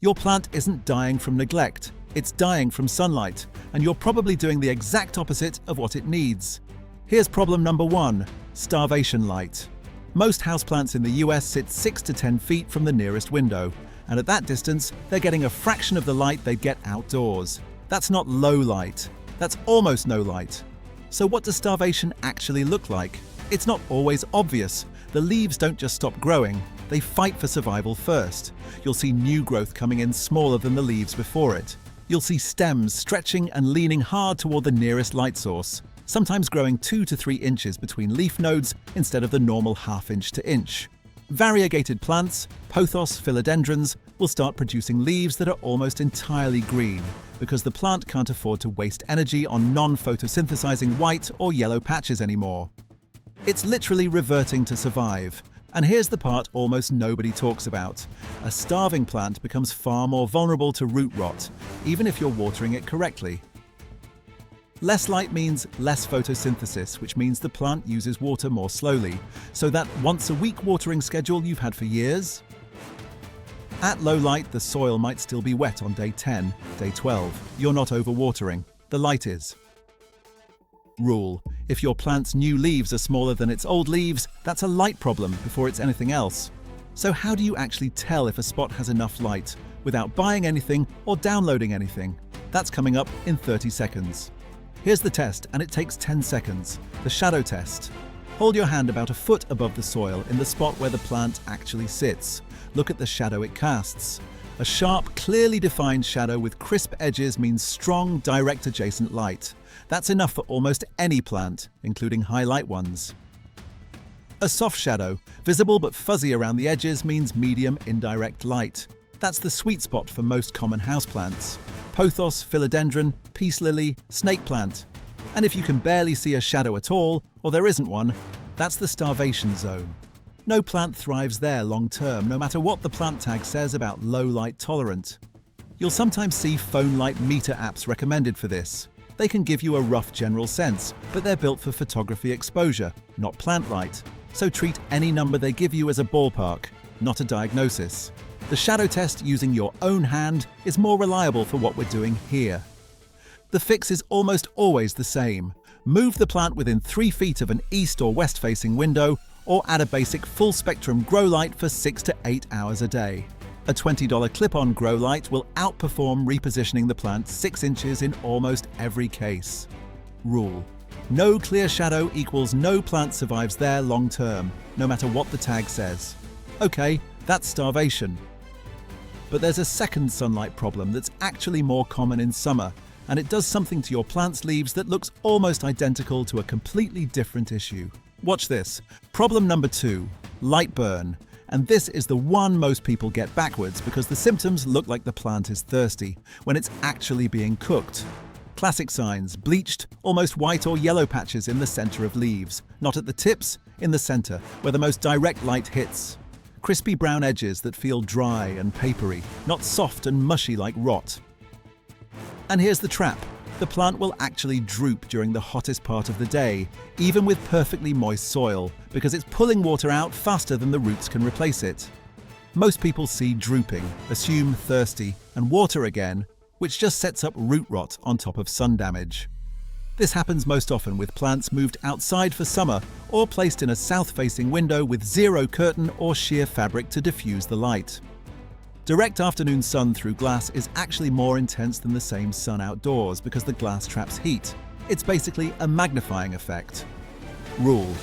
Your plant isn't dying from neglect, it's dying from sunlight, and you're probably doing the exact opposite of what it needs. Here's problem number 1, starvation light. Most houseplants in the US sit 6 to 10 feet from the nearest window, and at that distance, they're getting a fraction of the light they'd get outdoors. That's not low light, that's almost no light. So what does starvation actually look like? It's not always obvious. The leaves don't just stop growing, they fight for survival first. You'll see new growth coming in smaller than the leaves before it. You'll see stems stretching and leaning hard toward the nearest light source, sometimes growing 2 to 3 inches between leaf nodes instead of the normal ½ inch to inch. Variegated plants, pothos philodendrons, will start producing leaves that are almost entirely green because the plant can't afford to waste energy on non-photosynthesizing white or yellow patches anymore. It's literally reverting to survive. And here's the part almost nobody talks about. A starving plant becomes far more vulnerable to root rot, even if you're watering it correctly. Less light means less photosynthesis, which means the plant uses water more slowly. So that once-a-week watering schedule you've had for years? At low light, the soil might still be wet on day 10, day 12. You're not overwatering. The light is. Rule: if your plant's new leaves are smaller than its old leaves, that's a light problem before it's anything else. So how do you actually tell if a spot has enough light without buying anything or downloading anything? That's coming up in 30 seconds. Here's the test, and it takes 10 seconds. The shadow test. Hold your hand about a foot above the soil in the spot where the plant actually sits. Look at the shadow it casts. A sharp, clearly defined shadow with crisp edges means strong, direct adjacent light. That's enough for almost any plant, including highlight ones. A soft shadow, visible but fuzzy around the edges, means medium indirect light. That's the sweet spot for most common houseplants. Pothos, philodendron, peace lily, snake plant. And if you can barely see a shadow at all, or there isn't one, that's the starvation zone. No plant thrives there long term, no matter what the plant tag says about low light tolerant. You'll sometimes see phone light meter apps recommended for this. They can give you a rough general sense, but they're built for photography exposure, not plant light. So treat any number they give you as a ballpark, not a diagnosis. The shadow test using your own hand is more reliable for what we're doing here. The fix is almost always the same. Move the plant within 3 feet of an east or west facing window, or add a basic full spectrum grow light for 6 to 8 hours a day. A $20 clip-on grow light will outperform repositioning the plant 6 inches in almost every case. Rule: no clear shadow equals no plant survives there long term, no matter what the tag says. Okay, that's starvation. But there's a second sunlight problem that's actually more common in summer, and it does something to your plant's leaves that looks almost identical to a completely different issue. Watch this. Problem number 2, light burn. And this is the one most people get backwards because the symptoms look like the plant is thirsty when it's actually being cooked. Classic signs: bleached, almost white or yellow patches in the center of leaves, not at the tips, in the center, where the most direct light hits. Crispy brown edges that feel dry and papery, not soft and mushy like rot. And here's the trap. The plant will actually droop during the hottest part of the day, even with perfectly moist soil, because it's pulling water out faster than the roots can replace it. Most people see drooping, assume thirsty, and water again, which just sets up root rot on top of sun damage. This happens most often with plants moved outside for summer or placed in a south-facing window with zero curtain or sheer fabric to diffuse the light. Direct afternoon sun through glass is actually more intense than the same sun outdoors because the glass traps heat. It's basically a magnifying effect. Rule: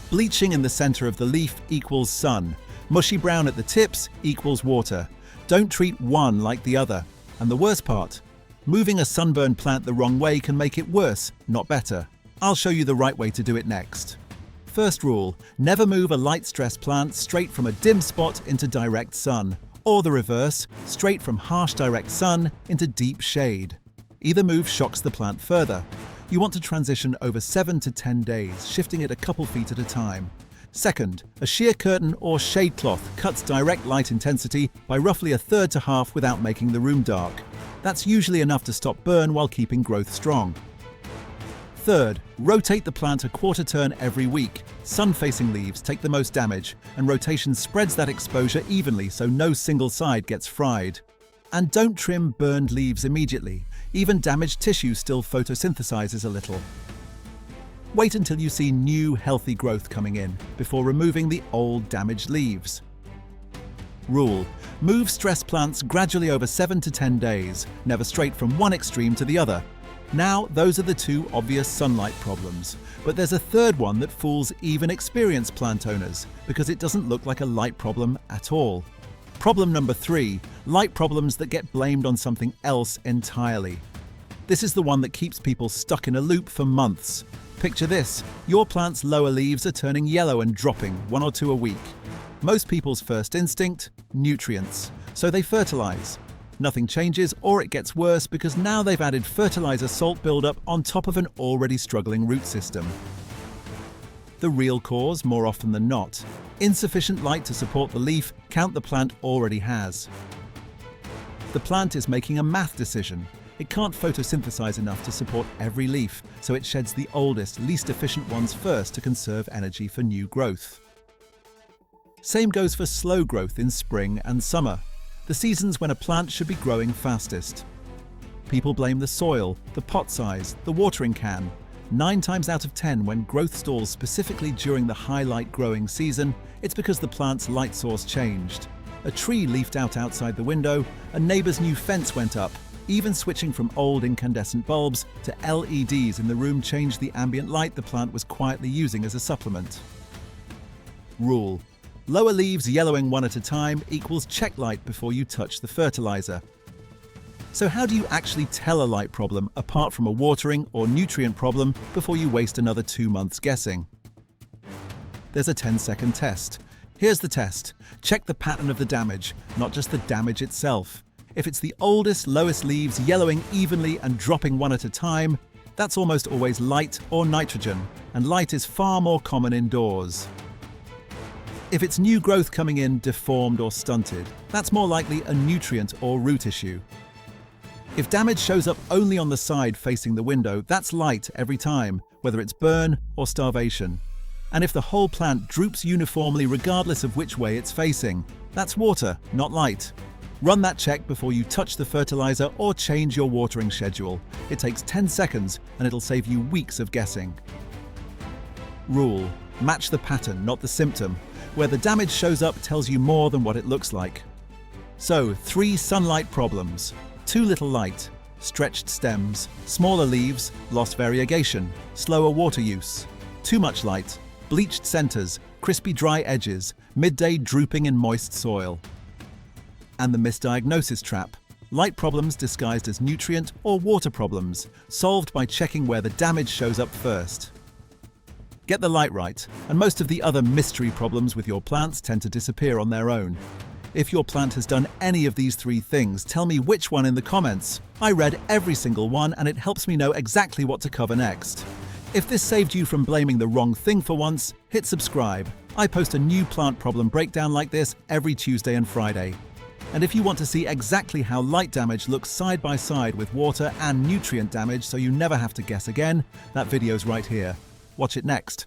bleaching in the center of the leaf equals sun. Mushy brown at the tips equals water. Don't treat one like the other. And the worst part, moving a sunburned plant the wrong way can make it worse, not better. I'll show you the right way to do it next. First rule: never move a light-stressed plant straight from a dim spot into direct sun, or the reverse, straight from harsh direct sun into deep shade. Either move shocks the plant further. You want to transition over 7 to 10 days, shifting it a couple feet at a time. Second, a sheer curtain or shade cloth cuts direct light intensity by roughly a third to half without making the room dark. That's usually enough to stop burn while keeping growth strong. Third, rotate the plant a quarter turn every week. Sun-facing leaves take the most damage, and rotation spreads that exposure evenly so no single side gets fried. And don't trim burned leaves immediately. Even damaged tissue still photosynthesizes a little. Wait until you see new, healthy growth coming in before removing the old, damaged leaves. Rule: move stress plants gradually over 7 to 10 days, never straight from one extreme to the other. Now, those are the two obvious sunlight problems, but there's a third one that fools even experienced plant owners because it doesn't look like a light problem at all. Problem number 3, light problems that get blamed on something else entirely. This is the one that keeps people stuck in a loop for months. Picture this: your plant's lower leaves are turning yellow and dropping 1 or 2 a week. Most people's first instinct? Nutrients. So they fertilize. Nothing changes, or it gets worse because now they've added fertilizer salt buildup on top of an already struggling root system. The real cause, more often than not: insufficient light to support the leaf count the plant already has. The plant is making a math decision. It can't photosynthesize enough to support every leaf, so it sheds the oldest, least efficient ones first to conserve energy for new growth. Same goes for slow growth in spring and summer, the seasons when a plant should be growing fastest. People blame the soil, the pot size, the watering can. 9 times out of 10, when growth stalls specifically during the high light growing season, it's because the plant's light source changed. A tree leafed out outside the window, a neighbor's new fence went up. Even switching from old incandescent bulbs to LEDs in the room changed the ambient light the plant was quietly using as a supplement. Rule: lower leaves yellowing 1 at a time equals check light before you touch the fertilizer. So how do you actually tell a light problem apart from a watering or nutrient problem before you waste another 2 months guessing? There's a 10-second test. Here's the test. Check the pattern of the damage, not just the damage itself. If it's the oldest, lowest leaves yellowing evenly and dropping 1 at a time, that's almost always light or nitrogen, and light is far more common indoors. If it's new growth coming in deformed or stunted, that's more likely a nutrient or root issue. If damage shows up only on the side facing the window, that's light every time, whether it's burn or starvation. And if the whole plant droops uniformly regardless of which way it's facing, that's water, not light. Run that check before you touch the fertilizer or change your watering schedule. It takes 10 seconds and it'll save you weeks of guessing. Rule: match the pattern, not the symptom. Where the damage shows up tells you more than what it looks like. So, 3 sunlight problems: too little light, stretched stems, smaller leaves, lost variegation, slower water use; too much light, bleached centers, crispy dry edges, midday drooping in moist soil. And the misdiagnosis trap: light problems disguised as nutrient or water problems, solved by checking where the damage shows up first. Get the light right, and most of the other mystery problems with your plants tend to disappear on their own. If your plant has done any of these 3 things, tell me which one in the comments. I read every single one, and it helps me know exactly what to cover next. If this saved you from blaming the wrong thing for once, hit subscribe. I post a new plant problem breakdown like this every Tuesday and Friday. And if you want to see exactly how light damage looks side by side with water and nutrient damage so you never have to guess again, that video's right here. Watch it next.